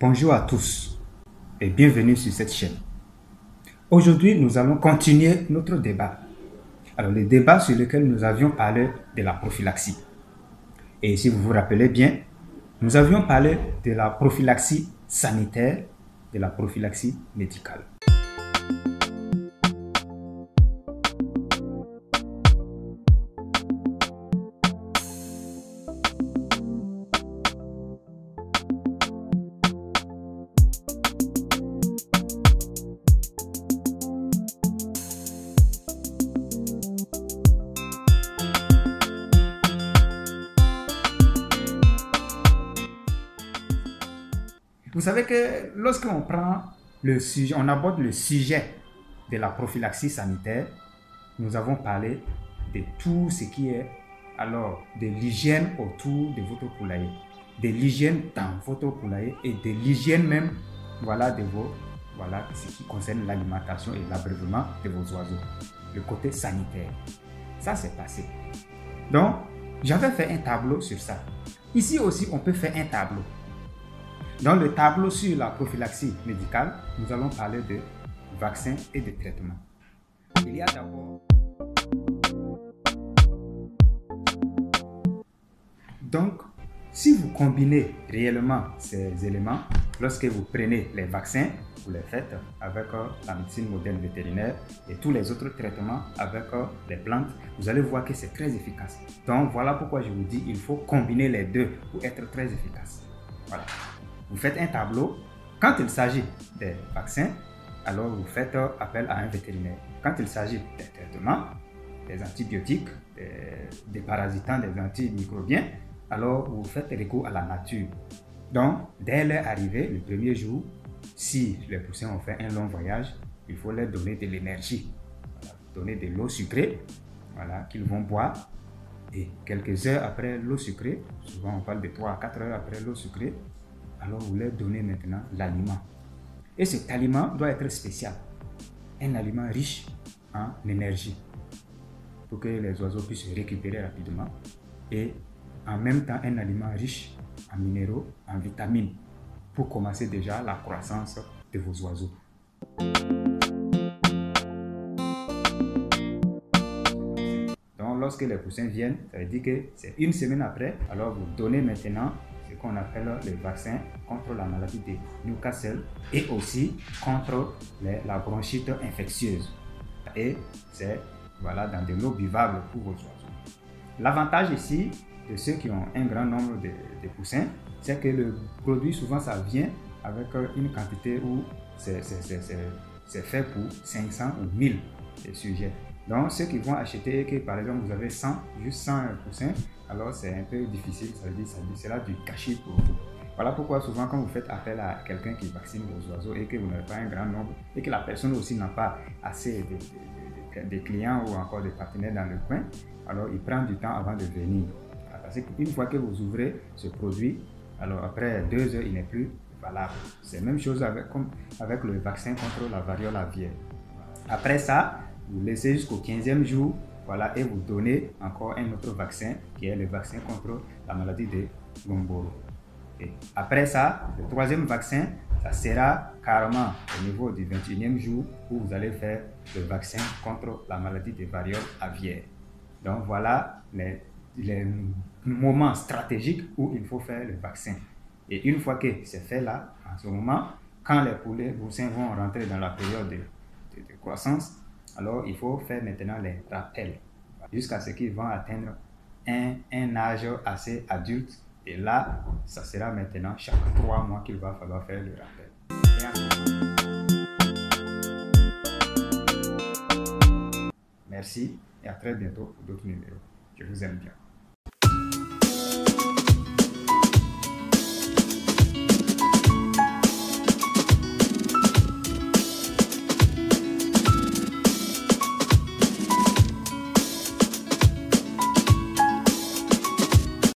Bonjour à tous et bienvenue sur cette chaîne. Aujourd'hui, nous allons continuer notre débat. Alors, le débat sur lequel nous avions parlé de la prophylaxie. Et si vous vous rappelez bien, nous avions parlé de la prophylaxie sanitaire, de la prophylaxie médicale. Vous savez que lorsqu'on prend le sujet, on aborde le sujet de la prophylaxie sanitaire, nous avons parlé de tout ce qui est alors de l'hygiène autour de votre poulailler, de l'hygiène dans votre poulailler et de l'hygiène même, ce qui concerne l'alimentation et l'abreuvement de vos oiseaux, le côté sanitaire. Ça c'est passé. Donc, j'avais fait un tableau sur ça. Ici aussi, on peut faire un tableau. Dans le tableau sur la prophylaxie médicale, nous allons parler de vaccins et de traitements. Il y a d'abord... Donc, si vous combinez réellement ces éléments, lorsque vous prenez les vaccins, vous les faites avec la médecine moderne vétérinaire et tous les autres traitements avec les plantes, vous allez voir que c'est très efficace. Donc, voilà pourquoi je vous dis qu'il faut combiner les deux pour être très efficace. Voilà. Vous faites un tableau. Quand il s'agit des vaccins, alors vous faites appel à un vétérinaire. Quand il s'agit des traitements, des antibiotiques, des parasitants, des antimicrobiens, alors vous faites recours à la nature. Donc, dès leur arrivée, le premier jour, si les poussins ont fait un long voyage, il faut leur donner de l'énergie, donner de l'eau sucrée, qu'ils vont boire. Et quelques heures après l'eau sucrée, souvent on parle de 3 à 4 heures après l'eau sucrée, alors vous leur donnez maintenant l'aliment. Et cet aliment doit être spécial. Un aliment riche en énergie pour que les oiseaux puissent se récupérer rapidement. Et en même temps, un aliment riche en minéraux, en vitamines pour commencer déjà la croissance de vos oiseaux. Donc, lorsque les poussins viennent, ça veut dire que c'est une semaine après, alors vous donnez maintenant ce qu'on appelle le vaccin contre la maladie de Newcastle et aussi contre la bronchite infectieuse. Et c'est dans de l'eau buvable pour vos oiseaux. L'avantage ici de ceux qui ont un grand nombre de poussins, c'est que le produit souvent ça vient avec une quantité où c'est fait pour 500 ou 1000 sujets. Donc ceux qui vont acheter que par exemple vous avez juste 100 poussins, alors c'est un peu difficile, ça veut dire c'est là du gâchis pour vous. Voilà pourquoi souvent quand vous faites appel à quelqu'un qui vaccine vos oiseaux et que vous n'avez pas un grand nombre et que la personne aussi n'a pas assez de clients ou encore de partenaires dans le coin, alors il prend du temps avant de venir. Parce qu'une fois que vous ouvrez ce produit, alors après 2 heures il n'est plus valable. C'est la même chose comme avec le vaccin contre la variole aviaire. Après ça, vous laissez jusqu'au 15e jour, et vous donnez encore un autre vaccin qui est le vaccin contre la maladie de Gumboro. Et après ça, le 3e vaccin, ça sera carrément au niveau du 21e jour où vous allez faire le vaccin contre la maladie de variole aviaire. Donc voilà les moments stratégiques où il faut faire le vaccin. Et une fois que c'est fait là, en ce moment, quand les poussins vont rentrer dans la période de croissance, alors il faut faire maintenant les rappels jusqu'à ce qu'ils vont atteindre un âge assez adulte. Et là, ça sera maintenant chaque 3 mois qu'il va falloir faire le rappel. Merci et à très bientôt pour d'autres numéros. Je vous aime bien.